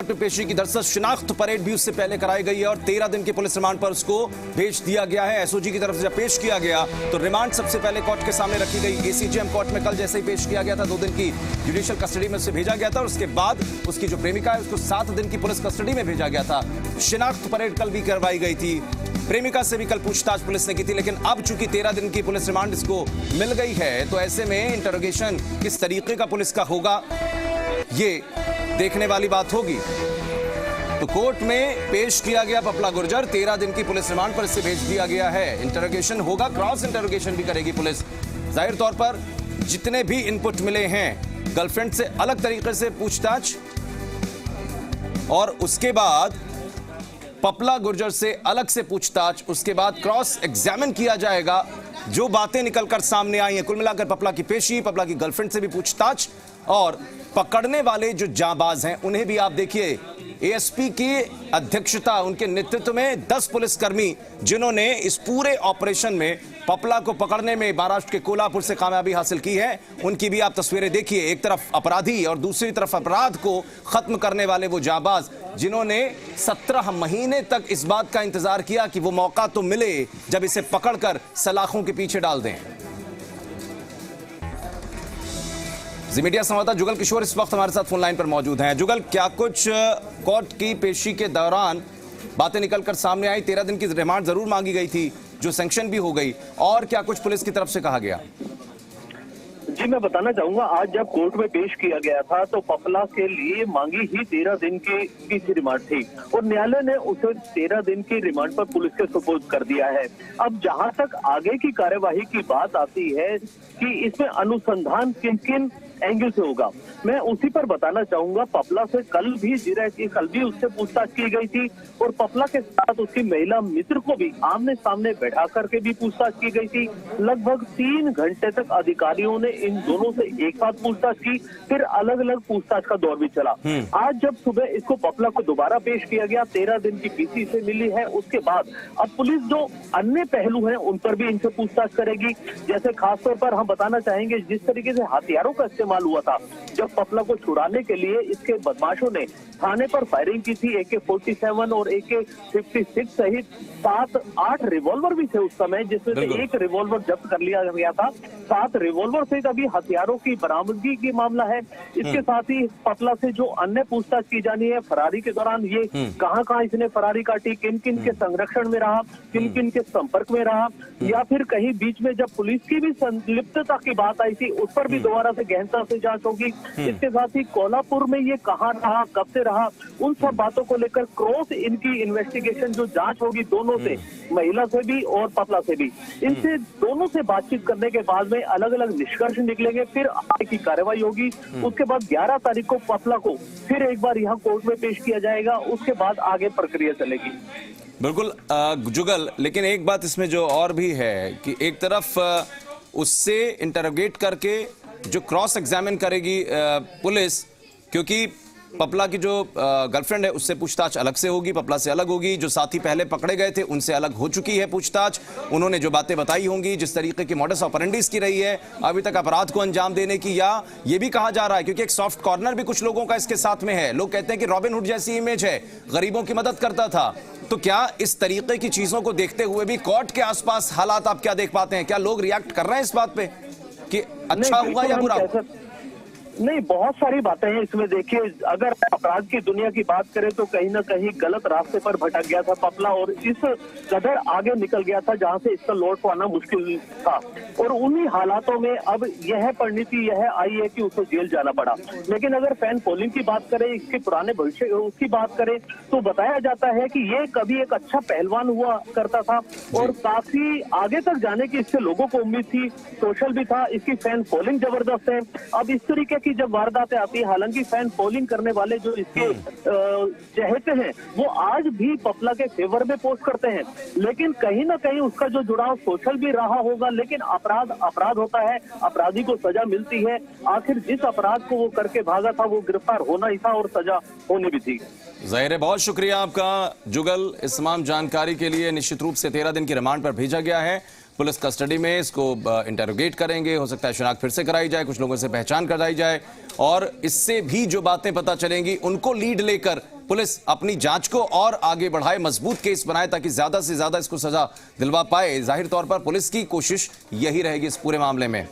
Court में पेशी की दरअसल शिनाख्त परेड भी उससे पहले कराई गई है और 13 दिन के पुलिस रिमांड पर उसको भेज दिया गया है। एसओजी की तरफ से जब पेश किया गया तो रिमांड सबसे पहले कोर्ट के सामने रखी गई। एसीजेएम कोर्ट में कल जैसे ही पेश किया गया था 2 दिन की जुडिशियल कस्टडी में उसे भेजा गया था और उसके बाद उसकी जो प्रेमिका है उसको 7 दिन की पुलिस कस्टडी में भेजा गया था। शिनाख्त परेड कल भी करवाई गई थी। प्रेमिका से भी कल पूछताछ पुलिस ने की थी, लेकिन अब चूंकि 13 दिन की पुलिस रिमांड इसको मिल गई है तो ऐसे में इंटरोगेशन किस तरीके का पुलिस का होगा ये देखने वाली बात होगी। तो कोर्ट में पेश किया गया पपला गुर्जर, 13 दिन की पुलिस रिमांड पर इसे भेज दिया गया है। इंटरोगेशन होगा, क्रॉस इंटरोगेशन भी करेगी पुलिस। जाहिर तौर पर जितने भी इनपुट मिले हैं, गर्लफ्रेंड से अलग तरीके से पूछताछ और उसके बाद पपला गुर्जर से अलग से पूछताछ, उसके बाद क्रॉस एग्जामिन किया जाएगा। जो बातें निकलकर सामने आई हैं, कुल मिलाकर पपला की पेशी, पपला की गर्लफ्रेंड से भी पूछताछ और पकड़ने वाले जो जांबाज हैं उन्हें भी आप देखिए। एएसपी की अध्यक्षता, उनके नेतृत्व में 10 पुलिसकर्मी जिन्होंने इस पूरे ऑपरेशन में पपला को पकड़ने में महाराष्ट्र के कोल्हापुर से कामयाबी हासिल की है, उनकी भी आप तस्वीरें देखिए। एक तरफ अपराधी और दूसरी तरफ अपराध को खत्म करने वाले वो जांबाज जिन्होंने 17 महीने तक इस बात का इंतजार किया कि वो मौका तो मिले जब इसे पकड़कर सलाखों के पीछे डाल दें। जी मीडिया संवाददाता जुगल किशोर इस वक्त हमारे साथ फोन लाइन पर मौजूद हैं। जुगल, क्या कुछ कोर्ट की पेशी के दौरान बातें निकलकर सामने आई? 13 दिन की रिमांड जरूर मांगी गई थी जो सैंक्शन भी हो गई, और क्या कुछ पुलिस की तरफ से कहा गया? जी मैं बताना चाहूंगा, आज जब कोर्ट में पेश किया गया था तो पपला के लिए मांगी ही 13 दिन की रिमांड थी और न्यायालय ने उसे 13 दिन की रिमांड पर पुलिस के सुपुर्द कर दिया है। अब जहां तक आगे की कार्यवाही की बात आती है कि इसमें अनुसंधान किन किन एंगल से होगा, मैं उसी पर बताना चाहूंगा। पपला से कल भी उससे पूछताछ की गई थी और पपला के साथ उसकी महिला मित्र को भी आमने सामने बैठा करके भी पूछताछ की गई थी। लगभग 3 घंटे तक अधिकारियों ने इन दोनों से एक साथ पूछताछ की, फिर अलग अलग पूछताछ का दौर भी चला। आज जब सुबह इसको पपला को दोबारा पेश किया गया, 13 दिन की पीसी से मिली है, उसके बाद अब पुलिस जो अन्य पहलू हैं उन पर भी इनसे पूछताछ करेगी। जैसे खासतौर पर हम बताना चाहेंगे, जिस तरीके से हथियारों का इस्तेमाल हुआ था जब पपला को छुड़ाने के लिए इसके बदमाशों ने थाने पर फायरिंग की थी, AK-47 और AK-56 सहित 7-8 रिवॉल्वर भी थे उस समय, जिसमें से एक रिवॉल्वर जब्त कर लिया गया था। 7 रिवॉल्वर सहित अभी हथियारों की बरामदगी की मामला है। इसके साथ ही पपला से जो अन्य पूछताछ की जानी है, फरारी के दौरान ये कहां इसने फरारी काटी, किन किन के संरक्षण में रहा, किन किन के संपर्क में रहा, या फिर कहीं बीच में जब पुलिस की भी संलिप्तता की बात आई थी उस पर भी दोबारा से गहनता से जांच होगी। इसके साथ ही कोल्हापुर में ये कहां रहा, कब से रहा, उन सब बातों को लेकर क्रॉस इनकी इन्वेस्टिगेशन जो जांच होगी दोनों से, महिला से भी और पपला से भी, इनसे दोनों से बातचीत करने के बाद में अलग अलग निष्कर्ष निकलेंगे, फिर आगे की कार्रवाई होगी। उसके बाद 11 तारीख को पपला को फिर एक बार यहाँ कोर्ट में पेश किया जाएगा, उसके बाद आगे प्रक्रिया चलेगी। बिल्कुल जुगल, लेकिन एक बात इसमें जो और भी है कि एक तरफ उससे इंटरोगेट करके जो क्रॉस एग्जामिन करेगी पुलिस, क्योंकि पपला की जो गर्लफ्रेंड है उससे पूछताछ अलग से होगी, पपला से अलग होगी। जो साथी पहले पकड़े गए थे उनसे अलग हो चुकी है पूछताछ, उन्होंने जो बातें बताई होंगी, जिस तरीके की मॉडस ऑपरेंडी की रही है अभी तक अपराध को अंजाम देने की, या ये भी कहा जा रहा है क्योंकि एक सॉफ्ट कॉर्नर भी कुछ लोगों का इसके साथ में है, लोग कहते हैं कि रॉबिन हुड जैसी इमेज है, गरीबों की मदद करता था। तो क्या इस तरीके की चीजों को देखते हुए भी कोर्ट के आसपास हालात आप क्या देख पाते हैं? क्या लोग रिएक्ट कर रहे हैं इस बात पे कि अच्छा हुआ या बुरा? नहीं, बहुत सारी बातें हैं इसमें। देखिए, अगर अपराध की दुनिया की बात करें तो कहीं ना कहीं गलत रास्ते पर भटक गया था पपला और इस कदर आगे निकल गया था जहां से इसका लौट पाना मुश्किल था, और उन्हीं हालातों में अब यह परिणति यह आई है कि उसे जेल जाना पड़ा। लेकिन अगर फैन पोलिंग की बात करें, इसके पुराने भविष्य उसकी बात करें, तो बताया जाता है कि ये कभी एक अच्छा पहलवान हुआ करता था और काफी आगे तक जाने की इससे लोगों को उम्मीद थी, सोशल भी था, इसकी फैन पोलिंग जबरदस्त है। अब इस तरीके की जब वारदातें आती है, हालांकि फैन पोलिंग करने वाले जो इसके चहेते हैं वो आज भी पपला के फेवर में पोस्ट करते हैं, लेकिन कहीं ना कहीं उसका जो जुड़ाव सोशल भी रहा होगा। लेकिन अपराध होता है, अपराधी को सजा मिलती है। आखिर जिस अपराध को वो करके भागा था वो गिरफ्तार होना ही था और सजा होनी भी थी। जाहिर है, बहुत शुक्रिया आपका जुगल इस तमाम जानकारी के लिए। निश्चित रूप से 13 दिन की रिमांड पर भेजा गया है, पुलिस कस्टडी में इसको इंटरोगेट करेंगे, हो सकता है शिनाख्त फिर से कराई जाए, कुछ लोगों से पहचान कराई जाए और इससे भी जो बातें पता चलेंगी उनको लीड लेकर पुलिस अपनी जांच को और आगे बढ़ाए, मजबूत केस बनाए ताकि ज्यादा से ज्यादा इसको सजा दिलवा पाए। जाहिर तौर पर पुलिस की कोशिश यही रहेगी इस पूरे मामले में।